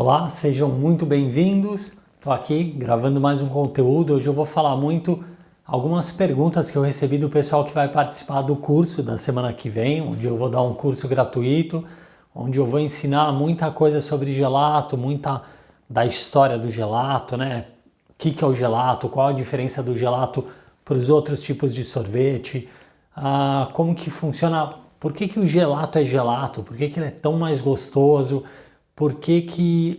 Olá, sejam muito bem-vindos. Estou aqui gravando mais um conteúdo. Hoje eu vou falar muito algumas perguntas que eu recebi do pessoal que vai participar do curso da semana que vem, onde eu vou dar um curso gratuito, onde eu vou ensinar muita coisa sobre gelato, muita da história do gelato, né? O que é o gelato, qual a diferença do gelato para os outros tipos de sorvete, como que funciona, por que o gelato é gelato, por que ele é tão mais gostoso,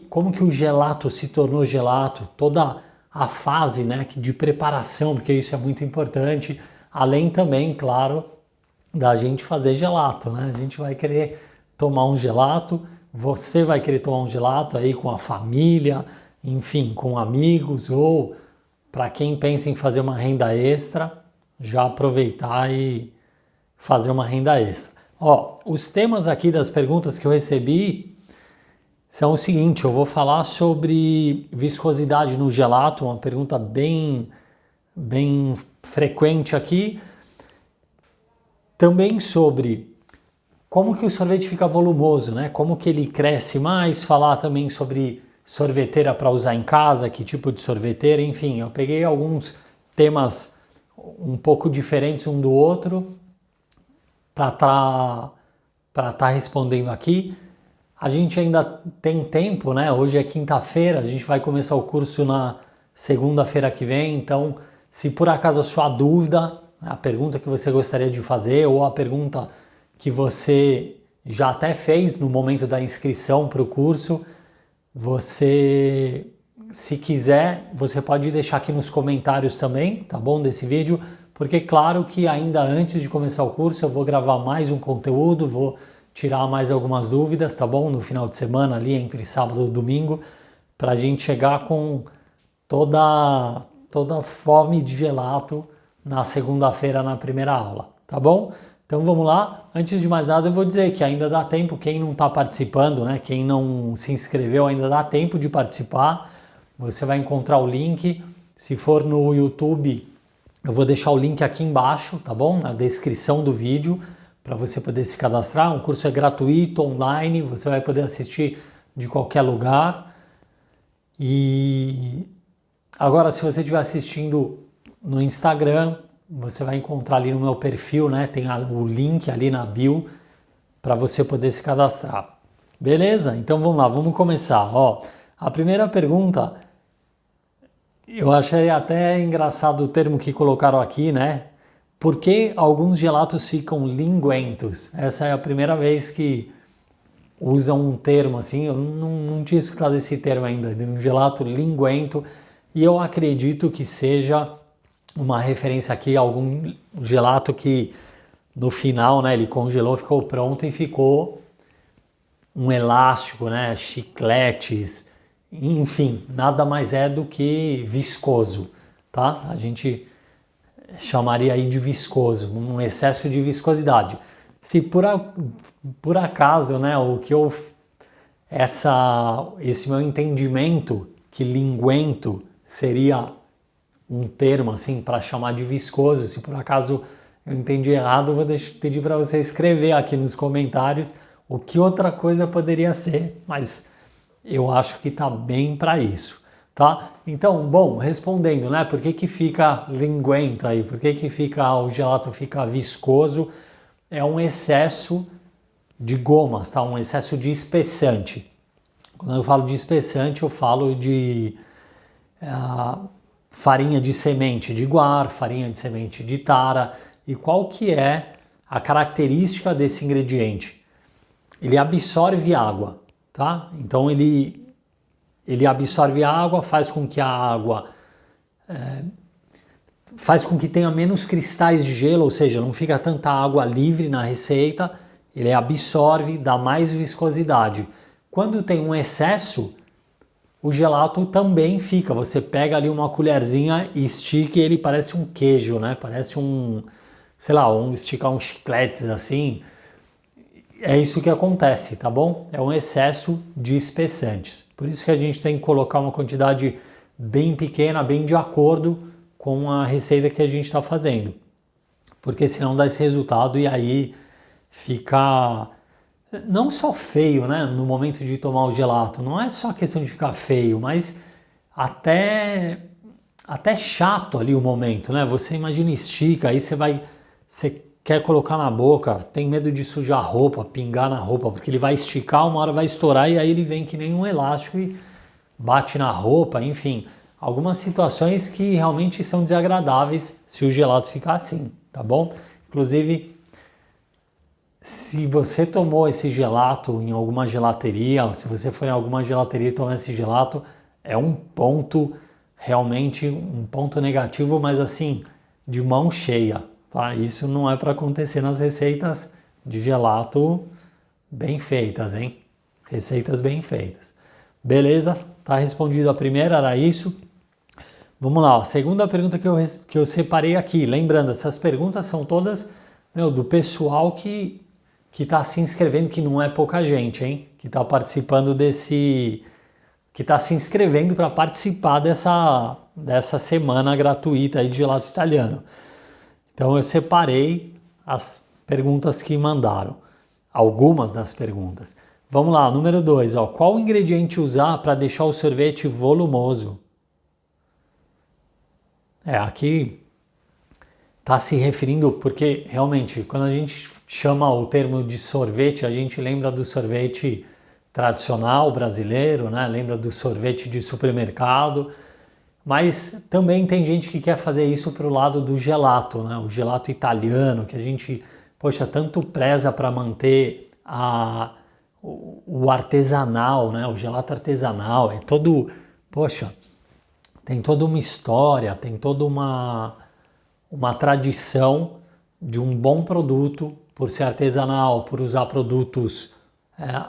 como que o gelato se tornou gelato, toda a fase, né, de preparação, porque isso é muito importante, além também, claro, da gente fazer gelato, né? A gente vai querer tomar um gelato, você vai querer tomar um gelato aí com a família, enfim, com amigos, ou para quem pensa em fazer uma renda extra, já aproveitar e fazer uma renda extra. Ó, os temas aqui das perguntas que eu recebi são o seguinte: eu vou falar sobre viscosidade no gelato, uma pergunta bem frequente aqui. Também sobre como que o sorvete fica volumoso, né? Como que ele cresce mais, falar também sobre sorveteira para usar em casa, que tipo de sorveteira, enfim, eu peguei alguns temas um pouco diferentes um do outro para estar respondendo aqui. A gente ainda tem tempo, né? Hoje é quinta-feira, a gente vai começar o curso na segunda-feira que vem, então se por acaso a sua dúvida, a pergunta que você gostaria de fazer ou a pergunta que você já até fez no momento da inscrição para o curso, você, se quiser, você pode deixar aqui nos comentários também, tá bom, desse vídeo, porque claro que ainda antes de começar o curso eu vou gravar mais um conteúdo, vou tirar mais algumas dúvidas, tá bom? No final de semana ali, entre sábado e domingo, para a gente chegar com toda fome de gelato na segunda-feira na primeira aula, tá bom? Então vamos lá. Antes de mais nada eu vou dizer que ainda dá tempo, quem não está participando, né? Quem não se inscreveu ainda dá tempo de participar. Você vai encontrar o link. Se for no YouTube, eu vou deixar o link aqui embaixo, tá bom? Na descrição do vídeo, para você poder se cadastrar. O curso é gratuito, online, você vai poder assistir de qualquer lugar. E agora, se você estiver assistindo no Instagram, você vai encontrar ali no meu perfil, né? Tem o link ali na bio para você poder se cadastrar. Beleza? Então vamos lá, vamos começar. Ó, a primeira pergunta, eu achei até engraçado o termo que colocaram aqui, né? Por que alguns gelatos ficam linguentos? Essa é a primeira vez que usam um termo assim, eu não tinha escutado esse termo ainda, de um gelato linguento, e eu acredito que seja uma referência aqui a algum gelato que no final, né, ele congelou, ficou pronto e ficou um elástico, né, chicletes, enfim, nada mais é do que viscoso, tá? A gente chamaria aí de viscoso, um excesso de viscosidade. Se por acaso, né, esse meu entendimento que linguento seria um termo assim para chamar de viscoso, se por acaso eu entendi errado, eu vou pedir para você escrever aqui nos comentários o que outra coisa poderia ser, mas eu acho que tá bem para isso. Tá? Então, bom, respondendo, né? Por que fica linguento aí? Por que o gelato fica viscoso? É um excesso de gomas, tá? Um excesso de espessante. Quando eu falo de espessante, eu falo de farinha de semente de guar, farinha de semente de tara. E qual que é a característica desse ingrediente? Ele absorve água, tá? Então ele absorve a água, faz com que a água faz com que tenha menos cristais de gelo, ou seja, não fica tanta água livre na receita, ele absorve, dá mais viscosidade. Quando tem um excesso, o gelato também fica, você pega ali uma colherzinha e estica e ele parece um queijo, né? Parece esticar um chicletes assim. É isso que acontece, tá bom? É um excesso de espessantes. Por isso que a gente tem que colocar uma quantidade bem pequena, bem de acordo com a receita que a gente está fazendo. Porque senão dá esse resultado e aí fica não só feio, né, no momento de tomar o gelato, não é só questão de ficar feio, mas até chato ali o momento, né? Você imagina, estica, aí você quer colocar na boca, tem medo de sujar a roupa, pingar na roupa, porque ele vai esticar, uma hora vai estourar e aí ele vem que nem um elástico e bate na roupa, enfim, algumas situações que realmente são desagradáveis se o gelato ficar assim, tá bom? Inclusive, se você tomou esse gelato em alguma gelateria, ou se você for em alguma gelateria e tomar esse gelato, é um ponto, realmente um ponto negativo, mas assim, de mão cheia, tá? Isso não é para acontecer nas receitas de gelato bem feitas, hein? Receitas bem feitas. Beleza? Tá respondido a primeira, era isso. Vamos lá, a segunda pergunta que eu separei aqui. Lembrando, essas perguntas são todas, do pessoal que está se inscrevendo, que não é pouca gente, hein? Que está participando que está se inscrevendo para participar dessa semana gratuita aí de gelato italiano. Então eu separei as perguntas que mandaram, algumas das perguntas. Vamos lá, número 2, qual ingrediente usar para deixar o sorvete volumoso? Aqui está se referindo, porque realmente quando a gente chama o termo de sorvete, a gente lembra do sorvete tradicional brasileiro, né? Lembra do sorvete de supermercado, mas também tem gente que quer fazer isso para o lado do gelato, né? O gelato italiano, que a gente, tanto preza para manter o artesanal, né? O gelato artesanal, tem toda uma história, tem toda uma tradição de um bom produto, por ser artesanal, por usar produtos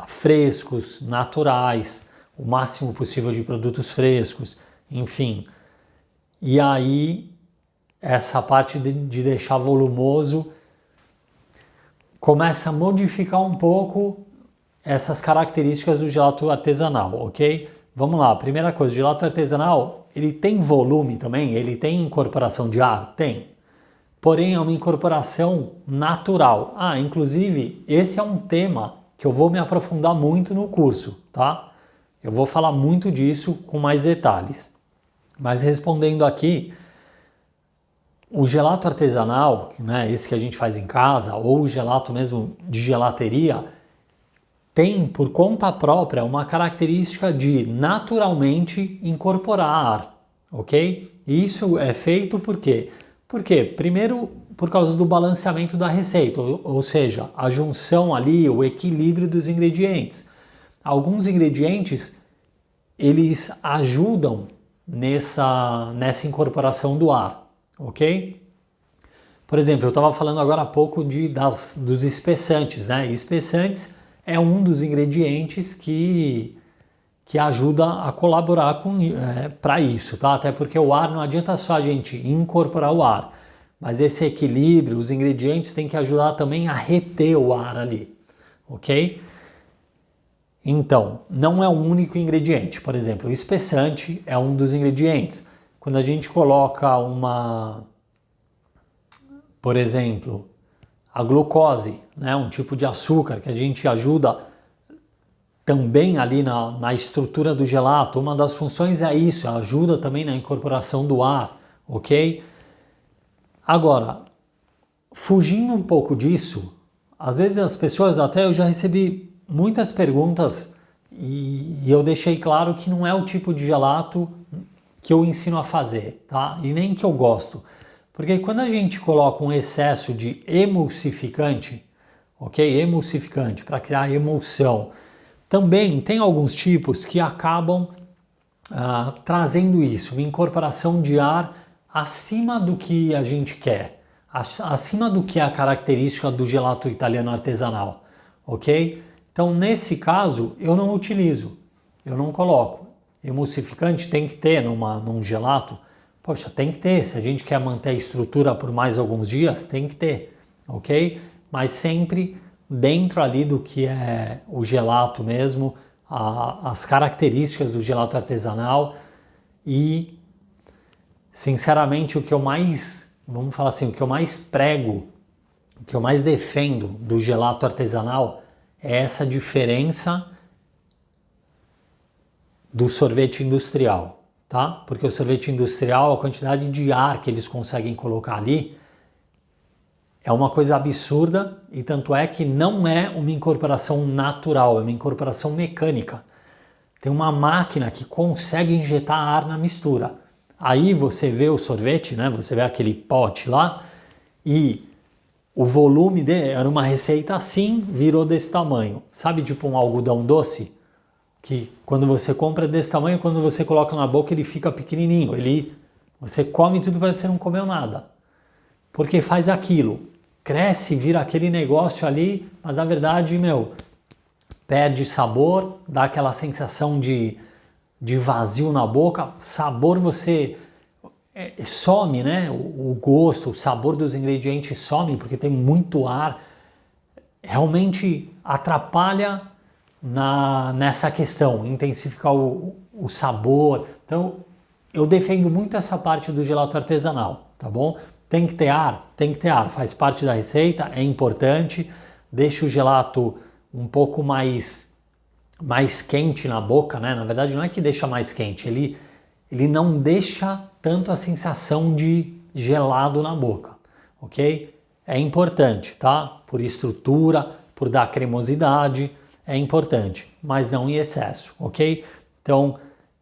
frescos, naturais, o máximo possível de produtos frescos, enfim. E aí, essa parte de deixar volumoso começa a modificar um pouco essas características do gelato artesanal, ok? Vamos lá, primeira coisa, o gelato artesanal, ele tem volume também? Ele tem incorporação de ar? Tem. Porém, é uma incorporação natural. Inclusive, esse é um tema que eu vou me aprofundar muito no curso, tá? Eu vou falar muito disso com mais detalhes. Mas respondendo aqui, o gelato artesanal, né, esse que a gente faz em casa, ou o gelato mesmo de gelateria, tem por conta própria uma característica de naturalmente incorporar ar, ok? E isso é feito por quê? Porque, primeiro, por causa do balanceamento da receita, ou seja, a junção ali, o equilíbrio dos ingredientes. Alguns ingredientes, eles ajudam nessa incorporação do ar, ok? Por exemplo, eu estava falando agora há pouco dos espessantes, né? Espessantes é um dos ingredientes que ajuda a colaborar para isso, tá? Até porque o ar não adianta só a gente incorporar o ar, mas esse equilíbrio, os ingredientes têm que ajudar também a reter o ar ali, ok? Então, não é um único ingrediente. Por exemplo, o espessante é um dos ingredientes. Quando a gente coloca por exemplo, a glucose, né, um tipo de açúcar que a gente ajuda também ali na estrutura do gelato, uma das funções é isso, ajuda também na incorporação do ar, ok? Agora, fugindo um pouco disso, às vezes as pessoas, até eu já recebi muitas perguntas e eu deixei claro que não é o tipo de gelato que eu ensino a fazer, tá? E nem que eu gosto. Porque quando a gente coloca um excesso de emulsificante, ok? Emulsificante, para criar emulsão, também tem alguns tipos que acabam trazendo isso, uma incorporação de ar acima do que a gente quer, acima do que é a característica do gelato italiano artesanal, ok? Então, nesse caso, eu não utilizo, eu não coloco. Emulsificante tem que ter num gelato, tem que ter, se a gente quer manter a estrutura por mais alguns dias, tem que ter, ok? Mas sempre dentro ali do que é o gelato mesmo, as características do gelato artesanal e, sinceramente, o que eu mais prego, o que eu mais defendo do gelato artesanal é essa diferença do sorvete industrial, tá? Porque o sorvete industrial, a quantidade de ar que eles conseguem colocar ali é uma coisa absurda, e tanto é que não é uma incorporação natural, é uma incorporação mecânica. Tem uma máquina que consegue injetar ar na mistura. Aí você vê o sorvete, né? Você vê aquele pote lá e o volume dele era uma receita assim, virou desse tamanho. Sabe, tipo um algodão doce? Que quando você compra é desse tamanho, quando você coloca na boca ele fica pequenininho. Você come tudo, parece que você não comeu nada. Porque faz aquilo. Cresce, vira aquele negócio ali, mas na verdade, perde sabor, dá aquela sensação de vazio na boca. Sabor some, né? O gosto, o sabor dos ingredientes some porque tem muito ar. Realmente atrapalha nessa questão, intensificar o sabor. Então, eu defendo muito essa parte do gelato artesanal, tá bom? Tem que ter ar? Tem que ter ar, faz parte da receita, é importante. Deixa o gelato um pouco mais quente na boca, né? Na verdade, não é que deixa mais quente, ele não deixa tanto a sensação de gelado na boca, ok? É importante, tá? Por estrutura, por dar cremosidade, é importante, mas não em excesso, ok? Então,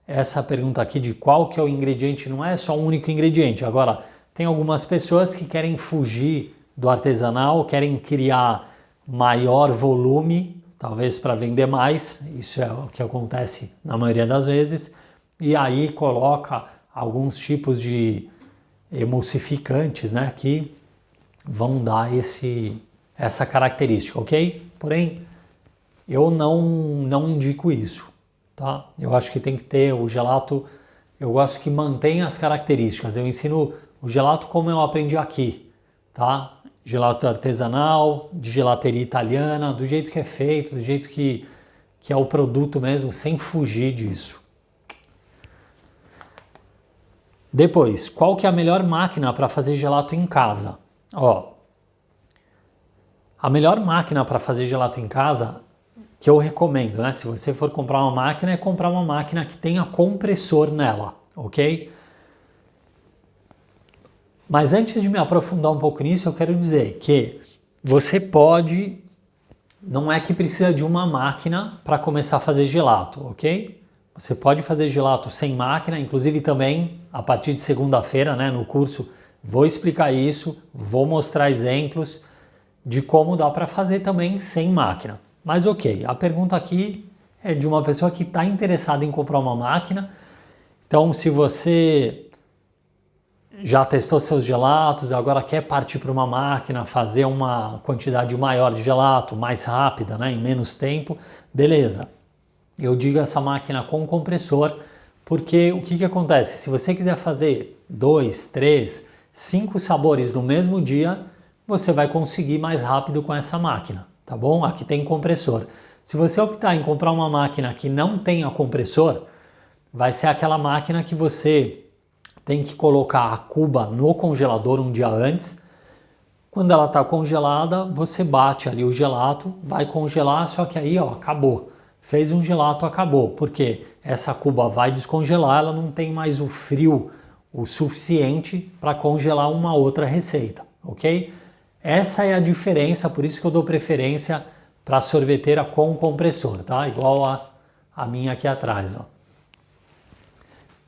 essa pergunta aqui de qual que é o ingrediente não é só um único ingrediente. Agora, tem algumas pessoas que querem fugir do artesanal, querem criar maior volume, talvez para vender mais, isso é o que acontece na maioria das vezes, e aí coloca alguns tipos de emulsificantes, né, que vão dar essa característica, ok? Porém, eu não indico isso, tá? Eu acho que tem que ter o gelato, eu gosto que mantenha as características. Eu ensino o gelato como eu aprendi aqui, tá? Gelato artesanal, de gelateria italiana, do jeito que é feito, do jeito que é o produto mesmo, sem fugir disso. Depois, qual que é a melhor máquina para fazer gelato em casa? Ó, a melhor máquina para fazer gelato em casa, que eu recomendo, né? Se você for comprar uma máquina, é comprar uma máquina que tenha compressor nela, ok? Mas antes de me aprofundar um pouco nisso, eu quero dizer que você pode, não é que precisa de uma máquina para começar a fazer gelato, ok? Você pode fazer gelato sem máquina, inclusive também a partir de segunda-feira, né, no curso, vou explicar isso, vou mostrar exemplos de como dá para fazer também sem máquina. Mas ok, a pergunta aqui é de uma pessoa que está interessada em comprar uma máquina. Então, se você já testou seus gelatos, agora quer partir para uma máquina, fazer uma quantidade maior de gelato, mais rápida, né, em menos tempo, beleza. Eu digo essa máquina com compressor, porque o que acontece? Se você quiser fazer 2, 3, 5 sabores no mesmo dia, você vai conseguir mais rápido com essa máquina, tá bom? Aqui tem compressor. Se você optar em comprar uma máquina que não tenha compressor, vai ser aquela máquina que você tem que colocar a cuba no congelador um dia antes. Quando ela está congelada, você bate ali o gelato, vai congelar, só que aí ó, acabou. Fez um gelato, acabou. Porque essa cuba vai descongelar, ela não tem mais o frio o suficiente para congelar uma outra receita, ok? Essa é a diferença, por isso que eu dou preferência para a sorveteira com compressor, tá? Igual a minha aqui atrás, ó.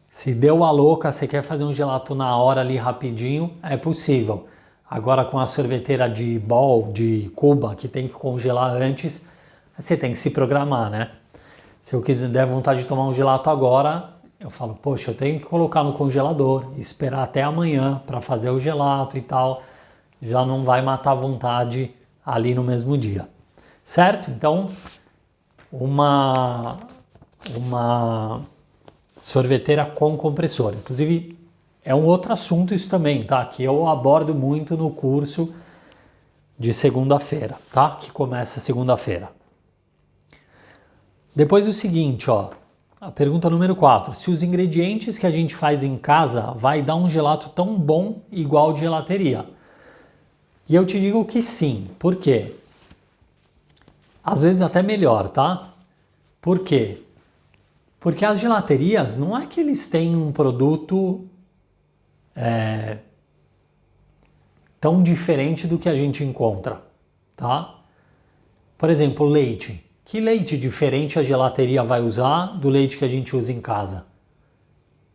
Se deu a louca, você quer fazer um gelato na hora ali rapidinho, é possível. Agora com a sorveteira de bowl, de cuba, que tem que congelar antes, você tem que se programar, né? Se eu quiser der vontade de tomar um gelato agora, eu falo, poxa, eu tenho que colocar no congelador, esperar até amanhã para fazer o gelato e tal. Já não vai matar a vontade ali no mesmo dia. Certo? Então, uma sorveteira com compressor. Inclusive, é um outro assunto isso também, tá? Que eu abordo muito no curso de segunda-feira, tá? Que começa segunda-feira. Depois o seguinte, ó. A pergunta número 4. Se os ingredientes que a gente faz em casa vai dar um gelato tão bom igual de gelateria? E eu te digo que sim. Por quê? Às vezes até melhor, tá? Por quê? Porque as gelaterias, não é que eles têm um produto tão diferente do que a gente encontra, tá? Por exemplo, leite. Que leite diferente a gelateria vai usar do leite que a gente usa em casa?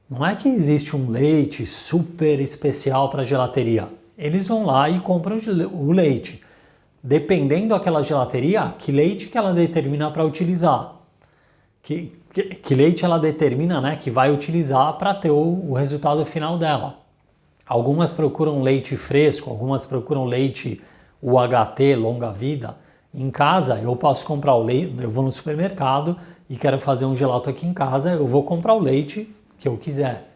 Não é que existe um leite super especial para gelateria. Eles vão lá e compram o leite. Dependendo daquela gelateria, que leite que ela determina para utilizar. Que leite ela determina, né, que vai utilizar para ter o resultado final dela. Algumas procuram leite fresco, algumas procuram leite UHT, longa vida. Em casa, eu posso comprar o leite, eu vou no supermercado e quero fazer um gelato aqui em casa, eu vou comprar o leite que eu quiser,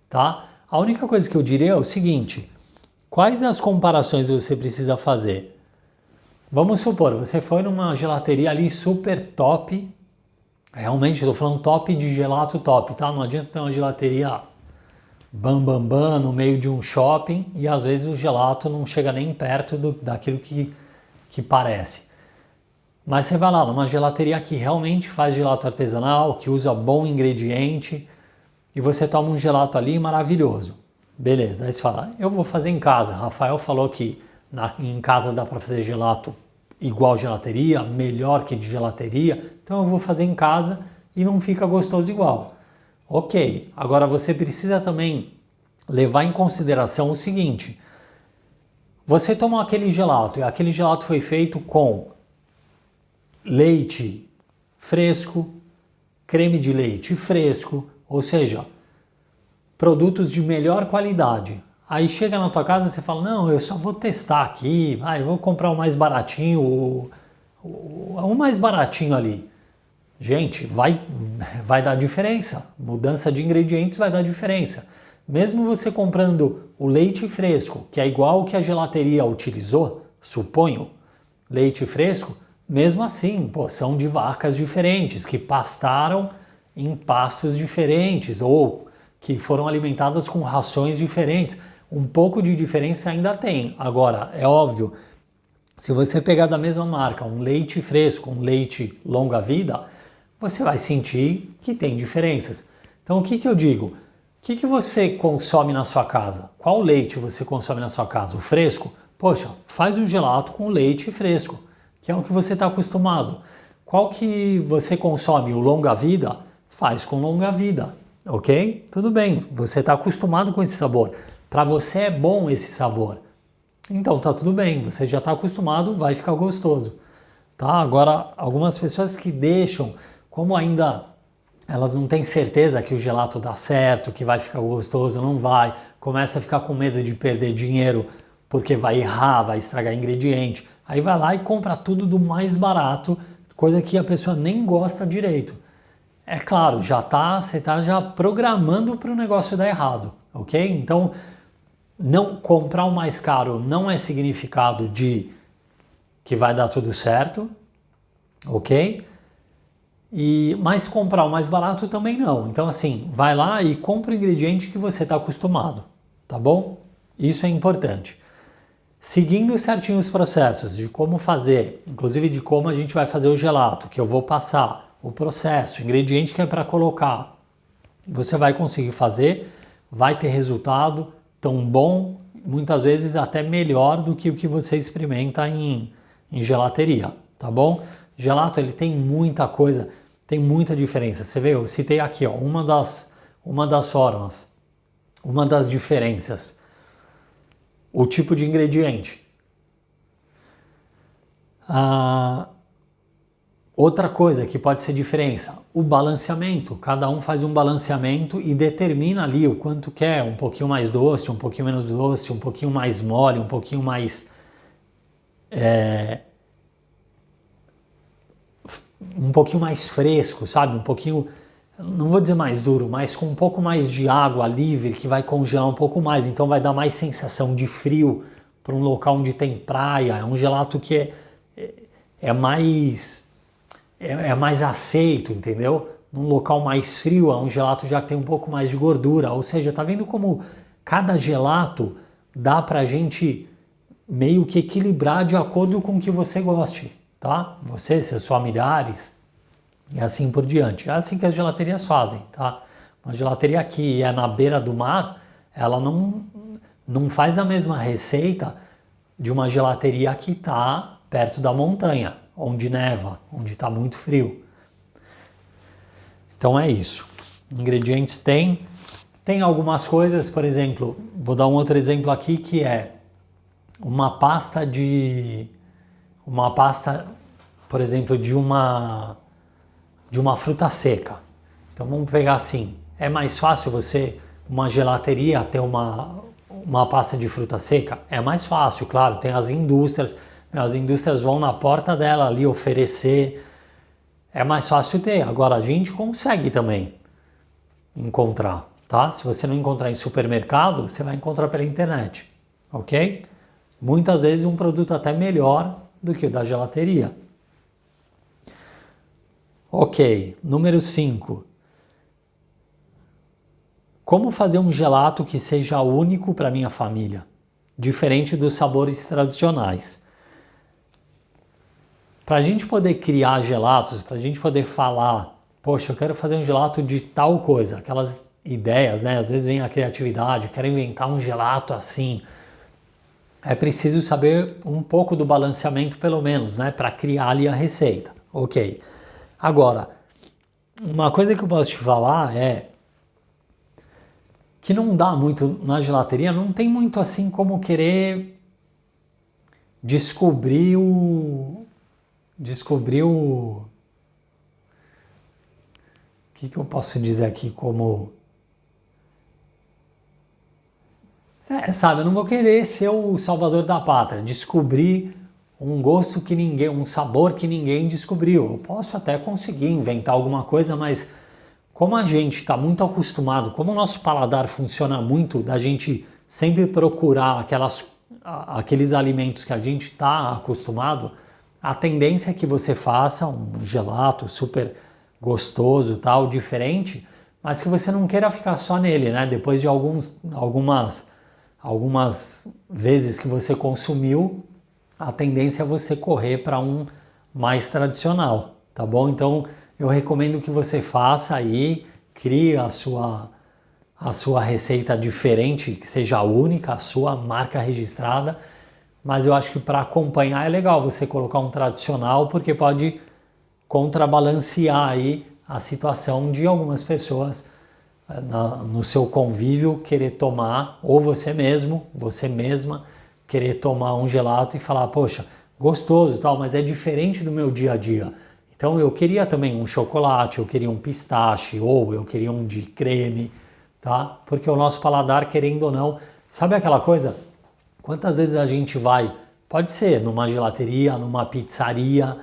tá? A única coisa que eu diria é o seguinte, quais as comparações você precisa fazer? Vamos supor, você foi numa gelateria ali super top, realmente estou falando top de gelato top, tá? Não adianta ter uma gelateria bam no meio de um shopping e às vezes o gelato não chega nem perto daquilo que parece. Mas você vai lá numa gelateria que realmente faz gelato artesanal, que usa bom ingrediente e você toma um gelato ali maravilhoso. Beleza, aí você fala, eu vou fazer em casa. Rafael falou que em casa dá para fazer gelato igual gelateria, melhor que de gelateria, então eu vou fazer em casa e não fica gostoso igual. Ok, agora você precisa também levar em consideração o seguinte, você tomou aquele gelato e aquele gelato foi feito com leite fresco, creme de leite fresco, ou seja, produtos de melhor qualidade. Aí chega na tua casa e você fala, não, eu só vou testar aqui, eu vou comprar o mais baratinho, o mais baratinho ali. Gente, vai dar diferença. Mudança de ingredientes vai dar diferença. Mesmo você comprando o leite fresco, que é igual ao que a gelateria utilizou, suponho, leite fresco, mesmo assim, são de vacas diferentes, que pastaram em pastos diferentes ou que foram alimentadas com rações diferentes. Um pouco de diferença ainda tem. Agora, é óbvio, se você pegar da mesma marca um leite fresco, um leite longa vida, você vai sentir que tem diferenças. Então, o que eu digo? O que você consome na sua casa? Qual leite você consome na sua casa? O fresco? Poxa, faz um gelato com leite fresco, que é o que você está acostumado. Qual que você consome? O longa vida? Faz com longa vida, ok? Tudo bem, você está acostumado com esse sabor. Para você é bom esse sabor. Então tá tudo bem, você já está acostumado, vai ficar gostoso. Tá? Agora, algumas pessoas que deixam, como ainda elas não têm certeza que o gelato dá certo, que vai ficar gostoso, não vai, começa a ficar com medo de perder dinheiro porque vai errar, vai estragar ingrediente. Aí vai lá e compra tudo do mais barato, coisa que a pessoa nem gosta direito. É claro, você está já programando para o negócio dar errado, ok? Então, não comprar o mais caro não é significado de que vai dar tudo certo, ok? Mas comprar o mais barato também não. Então, assim, vai lá e compra o ingrediente que você está acostumado, tá bom? Isso é importante. Seguindo certinho os processos de como fazer, inclusive de como a gente vai fazer o gelato, que eu vou passar, o processo, o ingrediente que é para colocar, você vai conseguir fazer, vai ter resultado tão bom, muitas vezes até melhor do que o que você experimenta em gelateria, tá bom? Gelato, ele tem muita coisa, tem muita diferença. Você vê, eu citei aqui, ó, uma das formas, uma das diferenças. O tipo de ingrediente. Outra coisa que pode ser diferença, o balanceamento. Cada um faz um balanceamento e determina ali o quanto quer, um pouquinho mais doce, um pouquinho menos doce, um pouquinho mais mole, um pouquinho mais... um pouquinho mais fresco, sabe? Um pouquinho, não vou dizer mais duro, mas com um pouco mais de água livre, que vai congelar um pouco mais, então vai dar mais sensação de frio para um local onde tem praia. É um gelato que é mais aceito, entendeu? Num local mais frio, é um gelato já que tem um pouco mais de gordura, ou seja, tá vendo como cada gelato dá pra gente meio que equilibrar de acordo com o que você goste. tá? Você, seus familiares e assim por diante. É assim que as gelaterias fazem, tá? Uma gelateria que é na beira do mar, ela não faz a mesma receita de uma gelateria que está perto da montanha, onde neva, onde está muito frio. Então é isso. Ingredientes tem algumas coisas, por exemplo, vou dar um outro exemplo aqui que é uma pasta, por exemplo, de uma fruta seca. Então vamos pegar assim, é mais fácil uma gelateria ter uma pasta de fruta seca? É mais fácil, claro, tem as indústrias vão na porta dela ali oferecer, é mais fácil ter. Agora a gente consegue também encontrar, tá? Se você não encontrar em supermercado, você vai encontrar pela internet, ok? Muitas vezes um produto até melhor do que o da gelateria. Ok, número 5. Como fazer um gelato que seja único para minha família, diferente dos sabores tradicionais? Para a gente poder criar gelatos, para a gente poder falar, poxa, eu quero fazer um gelato de tal coisa, aquelas ideias, né? Às vezes vem a criatividade, quero inventar um gelato assim. É preciso saber um pouco do balanceamento, pelo menos, né? Para criar ali a receita. Ok. Agora, uma coisa que eu posso te falar é que não dá muito na gelateria, não tem muito assim como querer descobrir o que eu posso dizer aqui como... Sabe, eu não vou querer ser o salvador da pátria, descobrir um gosto que ninguém, um sabor que ninguém descobriu. Eu posso até conseguir inventar alguma coisa, mas como a gente está muito acostumado, como o nosso paladar funciona muito, da gente sempre procurar aqueles alimentos que a gente está acostumado, a tendência é que você faça um gelato super gostoso, tal, diferente, mas que você não queira ficar só nele, né? Depois de algumas vezes que você consumiu, a tendência é você correr para um mais tradicional, tá bom? Então eu recomendo que você faça aí, crie a sua receita diferente, que seja única, a sua marca registrada, mas eu acho que para acompanhar é legal você colocar um tradicional, porque pode contrabalancear aí a situação de algumas pessoas no seu convívio querer tomar, ou você mesma querer tomar um gelato e falar, poxa, gostoso e tal, mas é diferente do meu dia a dia. Então eu queria também um chocolate, eu queria um pistache, ou eu queria um de creme, tá? Porque o nosso paladar, querendo ou não, sabe aquela coisa? Quantas vezes a gente vai, pode ser numa gelateria, numa pizzaria,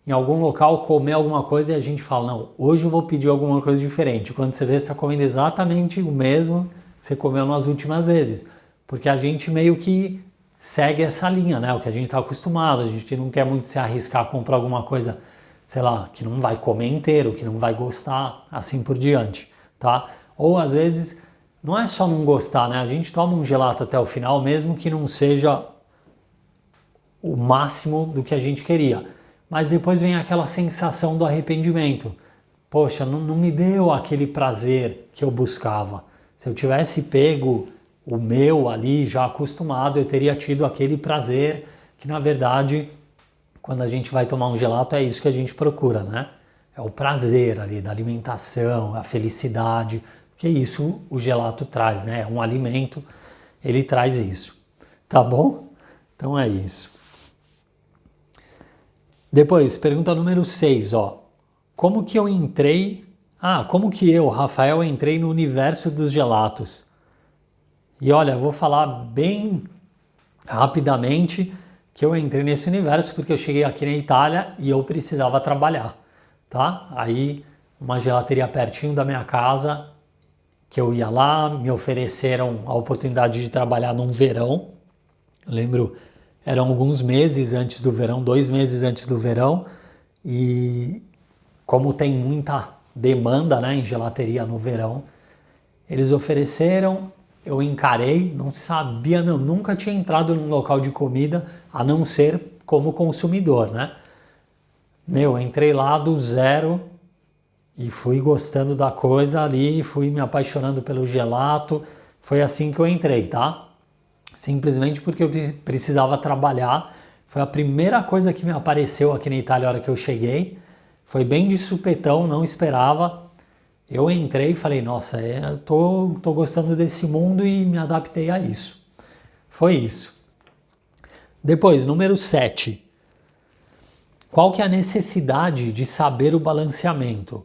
em algum local comer alguma coisa e a gente fala, não, hoje eu vou pedir alguma coisa diferente. Quando você vê, você está comendo exatamente o mesmo que você comeu nas últimas vezes. Porque a gente meio que segue essa linha, né? O que a gente está acostumado, a gente não quer muito se arriscar a comprar alguma coisa, sei lá, que não vai comer inteiro, que não vai gostar, assim por diante, tá? Ou às vezes, não é só não gostar, né? A gente toma um gelato até o final, mesmo que não seja o máximo do que a gente queria. Mas depois vem aquela sensação do arrependimento. Poxa, não me deu aquele prazer que eu buscava. Se eu tivesse pego o meu ali já acostumado, eu teria tido aquele prazer que, na verdade, quando a gente vai tomar um gelato, é isso que a gente procura, né? É o prazer ali da alimentação, a felicidade, que isso o gelato traz, né? É um alimento, ele traz isso. Tá bom? Então é isso. Depois, pergunta número 6, ó. Como que eu, Rafael, entrei no universo dos gelatos? E olha, eu vou falar bem rapidamente que eu entrei nesse universo porque eu cheguei aqui na Itália e eu precisava trabalhar, tá? Aí, uma gelateria pertinho da minha casa, que eu ia lá, me ofereceram a oportunidade de trabalhar num verão. Eu lembro, eram alguns meses antes do verão, 2 meses antes do verão, e como tem muita demanda, né, em gelateria no verão, eles ofereceram, eu encarei, não sabia, nunca tinha entrado num local de comida, a não ser como consumidor, né? Entrei lá do zero e fui gostando da coisa ali, fui me apaixonando pelo gelato. Foi assim que eu entrei, tá? Simplesmente porque eu precisava trabalhar. Foi a primeira coisa que me apareceu aqui na Itália a hora que eu cheguei. Foi bem de supetão, não esperava. Eu entrei e falei, nossa, tô gostando desse mundo e me adaptei a isso. Foi isso. Depois, número 7. Qual que é a necessidade de saber o balanceamento?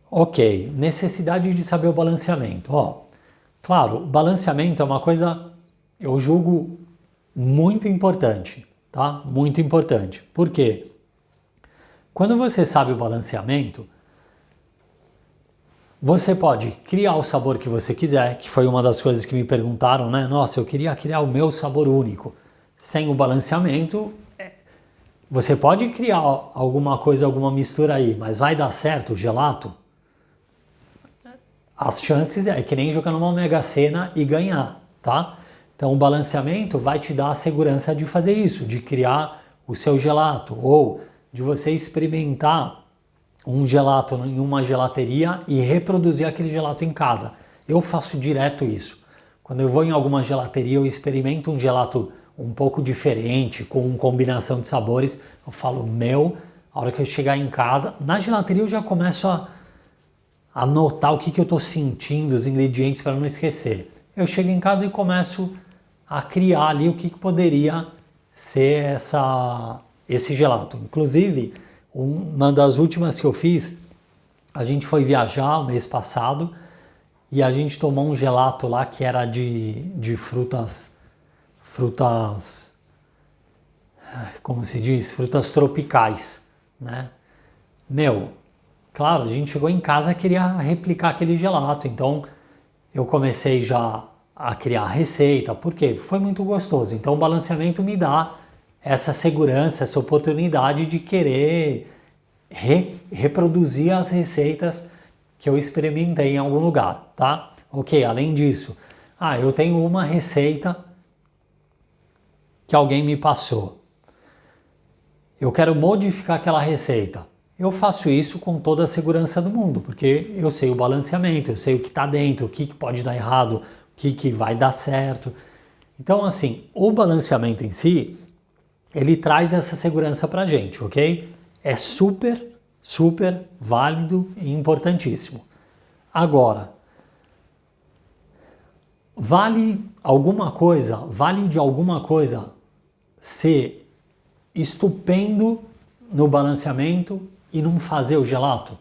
Ok, necessidade de saber o balanceamento. Claro, o balanceamento é uma coisa, eu julgo, muito importante, tá? Muito importante. Por quê? Quando você sabe o balanceamento, você pode criar o sabor que você quiser, que foi uma das coisas que me perguntaram, né? Nossa, eu queria criar o meu sabor único. Sem o balanceamento, você pode criar alguma coisa, alguma mistura aí, mas vai dar certo o gelato? As chances é que nem jogar numa Mega Sena e ganhar, tá? Então o balanceamento vai te dar a segurança de fazer isso, de criar o seu gelato ou de você experimentar um gelato em uma gelateria e reproduzir aquele gelato em casa. Eu faço direto isso. Quando eu vou em alguma gelateria, eu experimento um gelato um pouco diferente, com combinação de sabores. Eu falo, a hora que eu chegar em casa, na gelateria eu já começo a anotar o que eu estou sentindo, os ingredientes para não esquecer. Eu chego em casa e começo a criar ali o que poderia ser esse gelato. Inclusive, uma das últimas que eu fiz, a gente foi viajar o mês passado e a gente tomou um gelato lá que era de frutas, como se diz? Frutas tropicais, né? Claro, a gente chegou em casa e queria replicar aquele gelato, então eu comecei já a criar a receita, por quê? Foi muito gostoso, então o balanceamento me dá essa segurança, essa oportunidade de querer reproduzir as receitas que eu experimentei em algum lugar, tá? Ok, além disso, eu tenho uma receita que alguém me passou, eu quero modificar aquela receita. Eu faço isso com toda a segurança do mundo, porque eu sei o balanceamento, eu sei o que está dentro, o que pode dar errado, o que vai dar certo. Então, assim, o balanceamento em si, ele traz essa segurança pra gente, ok? É super, super válido e importantíssimo. Agora, vale de alguma coisa ser estupendo no balanceamento e não fazer o gelato?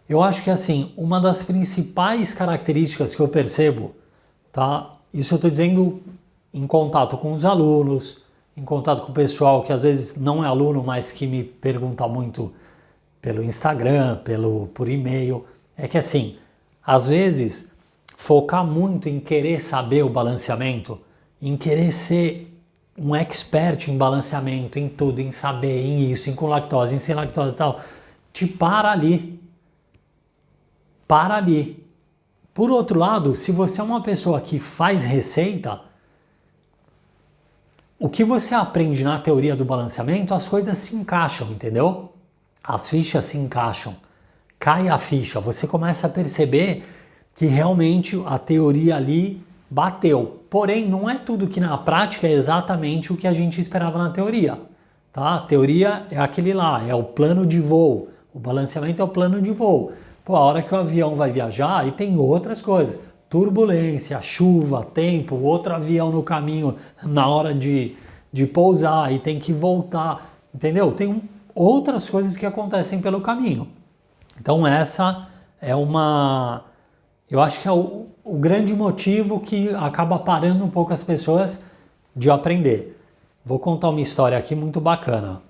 Eu acho que assim, uma das principais características que eu percebo, tá? Isso eu estou dizendo em contato com os alunos, em contato com o pessoal que às vezes não é aluno, mas que me pergunta muito pelo Instagram, por e-mail, é que assim, às vezes focar muito em querer saber o balanceamento, em querer ser um expert em balanceamento, em tudo, em saber, em isso, em com lactose, em sem lactose e tal, te para ali. Para ali. Por outro lado, se você é uma pessoa que faz receita, o que você aprende na teoria do balanceamento, as coisas se encaixam, entendeu? As fichas se encaixam. Cai a ficha, você começa a perceber que realmente a teoria ali bateu. Porém, não é tudo que na prática é exatamente o que a gente esperava na teoria. Tá? A teoria é aquele lá, é o plano de voo. O balanceamento é o plano de voo. A hora que o avião vai viajar, aí tem outras coisas. Turbulência, chuva, tempo, outro avião no caminho na hora de pousar e tem que voltar. Entendeu? Tem outras coisas que acontecem pelo caminho. Então essa é eu acho que é o grande motivo que acaba parando um pouco as pessoas de aprender. Vou contar uma história aqui muito bacana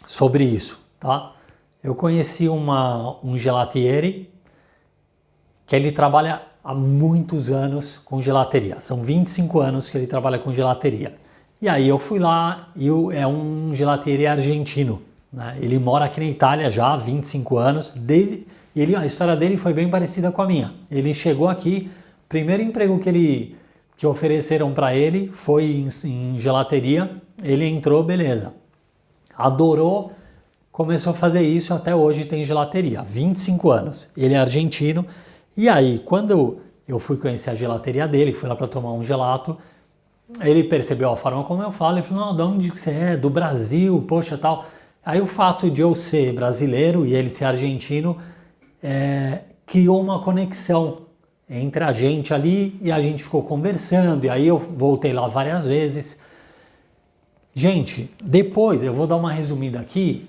sobre isso, tá? Eu conheci um gelatiere que ele trabalha há muitos anos com gelateria. São 25 anos que ele trabalha com gelateria. E aí eu fui lá e é um gelatiere argentino, né? Ele mora aqui na Itália já há 25 anos. A história dele foi bem parecida com a minha. Ele chegou aqui, primeiro emprego que ofereceram para ele foi em gelateria. Ele entrou, beleza. adorou, começou a fazer isso, até hoje tem gelateria, 25 anos. Ele é argentino, e aí quando eu fui conhecer a gelateria dele, fui lá para tomar um gelato, ele percebeu a forma como eu falo, ele falou, não, de onde você é? Do Brasil, poxa, tal. Aí o fato de eu ser brasileiro e ele ser argentino criou uma conexão entre a gente ali e a gente ficou conversando, e aí eu voltei lá várias vezes. Gente, depois, eu vou dar uma resumida aqui,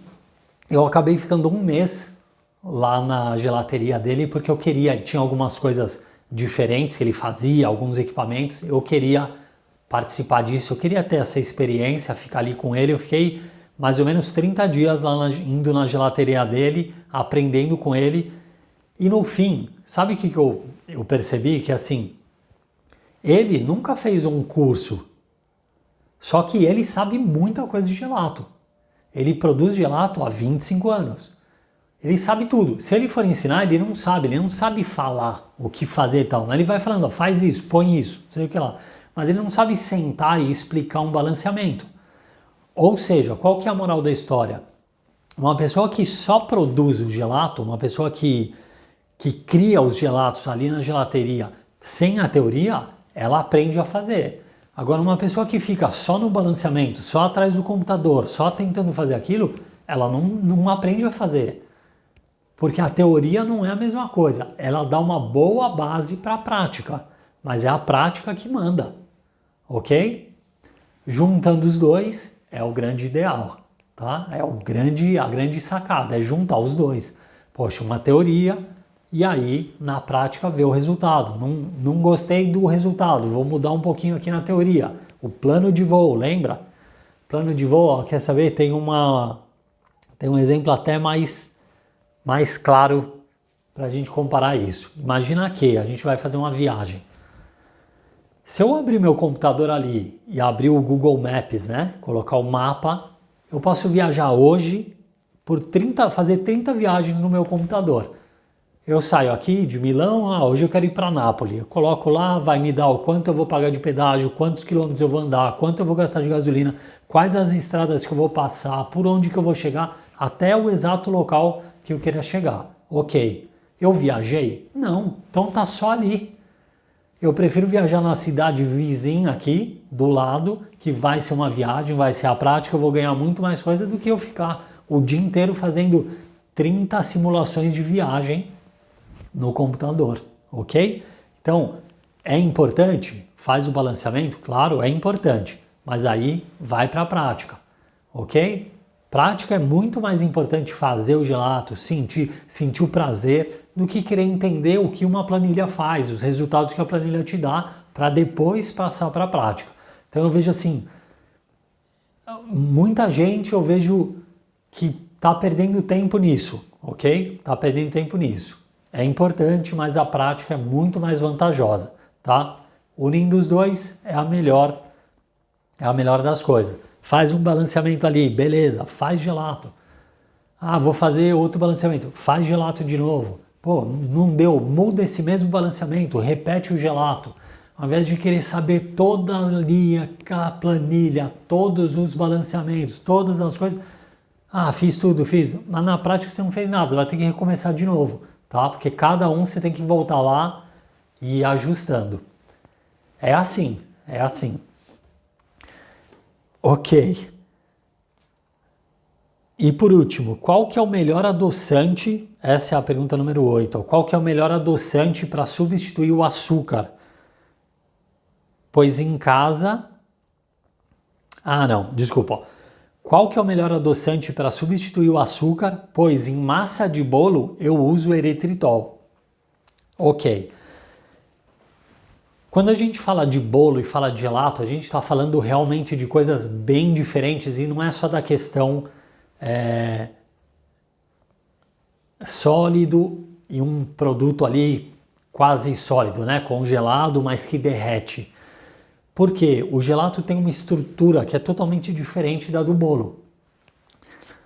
eu acabei ficando um mês lá na gelateria dele porque eu queria, tinha algumas coisas diferentes que ele fazia, alguns equipamentos, eu queria participar disso, eu queria ter essa experiência, ficar ali com ele. Eu fiquei mais ou menos 30 dias lá indo na gelateria dele, aprendendo com ele, e no fim, sabe o que eu percebi? Que assim, ele nunca fez um curso, só que ele sabe muita coisa de gelato. Ele produz gelato há 25 anos. Ele sabe tudo. Se ele for ensinar, ele não sabe falar o que fazer e tal. Mas ele vai falando, ó, faz isso, põe isso, não sei o que lá. Mas ele não sabe sentar e explicar um balanceamento. Ou seja, qual que é a moral da história? Uma pessoa que só produz o gelato, uma pessoa que cria os gelatos ali na gelateria sem a teoria, ela aprende a fazer. Agora, uma pessoa que fica só no balanceamento, só atrás do computador, só tentando fazer aquilo, ela não aprende a fazer. Porque a teoria não é a mesma coisa. Ela dá uma boa base para a prática, mas é a prática que manda, ok? Juntando os dois é o grande ideal, tá? É a grande sacada, é juntar os dois. Poxa, uma teoria e aí na prática ver o resultado. Não gostei do resultado, vou mudar um pouquinho aqui na teoria. O plano de voo, lembra? Plano de voo, ó, quer saber? Tem um exemplo até mais claro para a gente comparar isso. Imagina que a gente vai fazer uma viagem. Se eu abrir meu computador ali e abrir o Google Maps, né, colocar o mapa, eu posso viajar hoje fazer 30 viagens no meu computador. Eu saio aqui de Milão, hoje eu quero ir para Nápoles. Eu coloco lá, vai me dar o quanto eu vou pagar de pedágio, quantos quilômetros eu vou andar, quanto eu vou gastar de gasolina, quais as estradas que eu vou passar, por onde que eu vou chegar, até o exato local que eu queria chegar. Ok, eu viajei? Não, então tá só ali. Eu prefiro viajar na cidade vizinha aqui, do lado, que vai ser uma viagem, vai ser a prática, eu vou ganhar muito mais coisa do que eu ficar o dia inteiro fazendo 30 simulações de viagem no computador, ok? Então, é importante? Faz o balanceamento? Claro, é importante, mas aí vai para a prática, ok? Prática é muito mais importante fazer o gelato, sentir o prazer, do que querer entender o que uma planilha faz, os resultados que a planilha te dá, para depois passar para a prática. Então eu vejo assim, muita gente eu vejo que está perdendo tempo nisso, ok? Está perdendo tempo nisso. É importante, mas a prática é muito mais vantajosa, tá? Unindo os dois é a melhor das coisas. Faz um balanceamento ali, beleza, faz gelato. Vou fazer outro balanceamento, faz gelato de novo. Pô, não deu, muda esse mesmo balanceamento, repete o gelato. Ao invés de querer saber toda a linha, a planilha, todos os balanceamentos, todas as coisas. Fiz tudo, mas na prática você não fez nada, você vai ter que recomeçar de novo, tá? Porque cada um você tem que voltar lá e ir ajustando. É assim. Ok. E por último, qual que é o melhor adoçante? Essa é a pergunta número 8. Qual que é o melhor adoçante para substituir o açúcar? Pois em casa... desculpa. Qual que é o melhor adoçante para substituir o açúcar? Pois em massa de bolo eu uso eritritol. Ok. Quando a gente fala de bolo e fala de gelato, a gente está falando realmente de coisas bem diferentes e não é só da questão sólido e um produto ali quase sólido, né? Congelado, mas que derrete. Porque o gelato tem uma estrutura que é totalmente diferente da do bolo.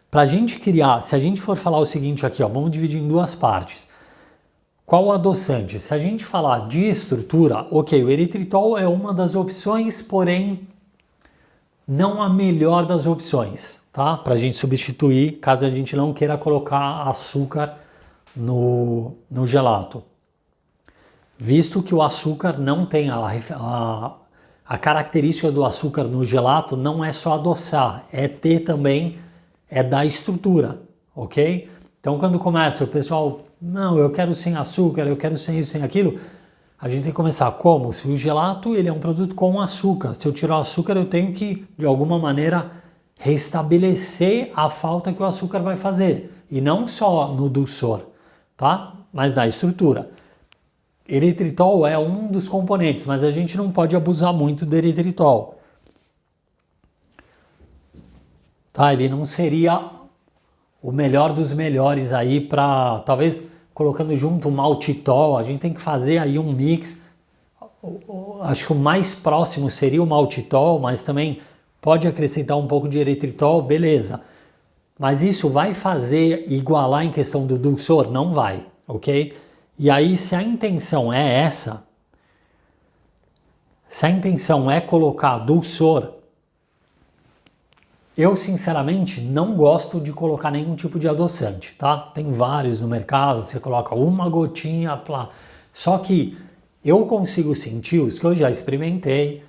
Para a gente criar, se a gente for falar o seguinte aqui, vamos dividir em duas partes. Qual o adoçante? Se a gente falar de estrutura, ok, o eritritol é uma das opções, porém não a melhor das opções, tá? Para a gente substituir, caso a gente não queira colocar açúcar no gelato. Visto que o açúcar não tem a característica do açúcar no gelato não é só adoçar, é ter também, é dar estrutura, ok? Então quando começa o pessoal, não, eu quero sem açúcar, eu quero sem isso, sem aquilo, a gente tem que começar como? Se o gelato ele é um produto com açúcar, se eu tirar o açúcar eu tenho que, de alguma maneira, restabelecer a falta que o açúcar vai fazer. E não só no dulçor, tá? Mas na estrutura. Eritritol é um dos componentes, mas a gente não pode abusar muito do eritritol. Tá? Ele não seria o melhor dos melhores aí para, talvez colocando junto o maltitol, a gente tem que fazer aí um mix. Acho que o mais próximo seria o maltitol, mas também pode acrescentar um pouco de eritritol, beleza. Mas isso vai fazer igualar em questão do dulçor? Não vai, ok? E aí, se a intenção é essa, se a intenção é colocar dulçor, eu sinceramente não gosto de colocar nenhum tipo de adoçante, tá? Tem vários no mercado, você coloca uma gotinha, só que eu consigo sentir, os que eu já experimentei,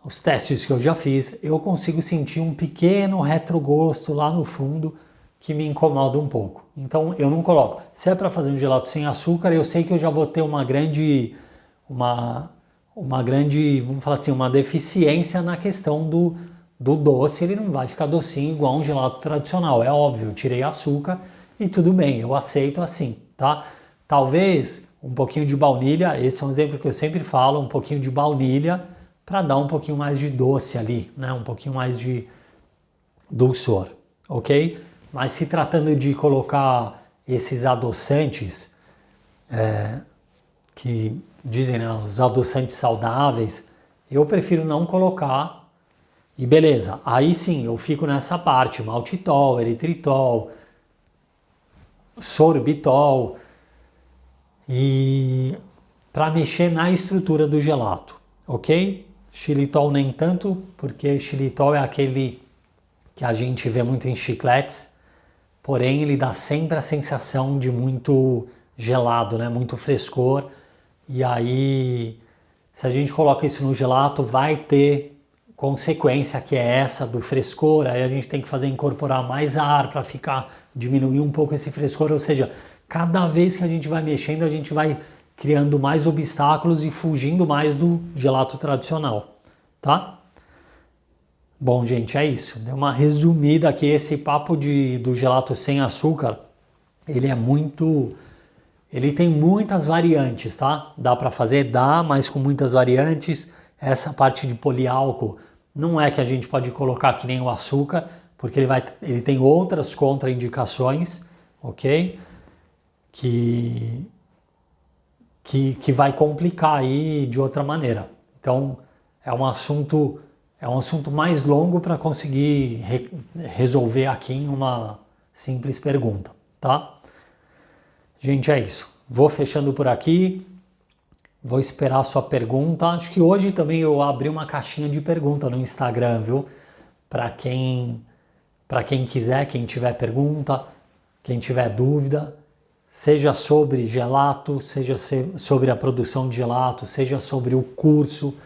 os testes que eu já fiz, eu consigo sentir um pequeno retrogosto lá no fundo que me incomoda um pouco. Então eu não coloco. Se é para fazer um gelato sem açúcar, eu sei que eu já vou ter uma grande, vamos falar assim, uma deficiência na questão do doce. Ele não vai ficar docinho igual um gelato tradicional. É óbvio, eu tirei açúcar e tudo bem, eu aceito assim, tá? Talvez um pouquinho de baunilha, esse é um exemplo que eu sempre falo, um pouquinho de baunilha para dar um pouquinho mais de doce ali, né? Um pouquinho mais de dulçor, ok? Mas se tratando de colocar esses adoçantes, que dizem, né, os adoçantes saudáveis, eu prefiro não colocar. E beleza, aí sim eu fico nessa parte, maltitol, eritritol, sorbitol, e para mexer na estrutura do gelato, ok? Xilitol nem tanto, porque xilitol é aquele que a gente vê muito em chicletes, porém ele dá sempre a sensação de muito gelado, né? Muito frescor, e aí se a gente coloca isso no gelato vai ter consequência que é essa do frescor, aí a gente tem que fazer incorporar mais ar para diminuir um pouco esse frescor, ou seja, cada vez que a gente vai mexendo a gente vai criando mais obstáculos e fugindo mais do gelato tradicional, tá? Bom, gente, é isso. Deu uma resumida aqui. Esse papo do gelato sem açúcar, ele tem muitas variantes, tá? Dá para fazer, dá, mas com muitas variantes. Essa parte de poliálcool não é que a gente pode colocar que nem o açúcar, porque ele tem outras contraindicações, ok? Que vai complicar aí de outra maneira. Então, é um assunto mais longo para conseguir resolver aqui em uma simples pergunta, tá? Gente, é isso. Vou fechando por aqui. Vou esperar a sua pergunta. Acho que hoje também eu abri uma caixinha de pergunta no Instagram, viu? Para quem quiser, quem tiver pergunta, quem tiver dúvida, seja sobre gelato, seja sobre a produção de gelato, seja sobre o curso,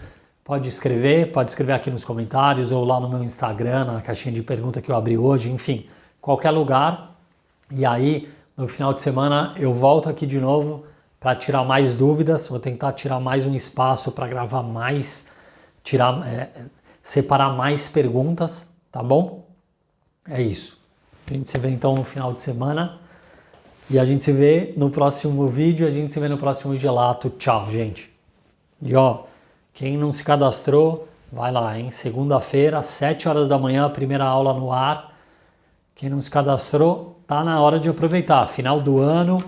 pode escrever aqui nos comentários ou lá no meu Instagram, na caixinha de pergunta que eu abri hoje, enfim, qualquer lugar. E aí, no final de semana, eu volto aqui de novo para tirar mais dúvidas, vou tentar tirar mais um espaço para gravar mais, separar mais perguntas, tá bom? É isso. A gente se vê então no final de semana e a gente se vê no próximo vídeo, a gente se vê no próximo gelato. Tchau, gente. E ó, quem não se cadastrou, vai lá, hein? Segunda-feira, 7 horas da manhã, a primeira aula no ar. Quem não se cadastrou, tá na hora de aproveitar. Final do ano,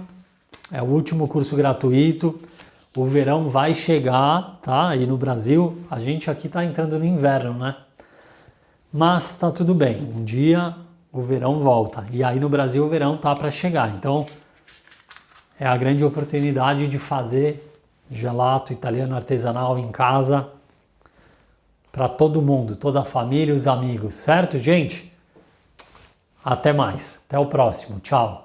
é o último curso gratuito. O verão vai chegar, tá? Aí no Brasil, a gente aqui tá entrando no inverno, né? Mas tá tudo bem. Um dia o verão volta. E aí no Brasil o verão tá para chegar. Então é a grande oportunidade de fazer gelato italiano artesanal em casa para todo mundo, toda a família e os amigos, certo, gente? Até mais, até o próximo, tchau!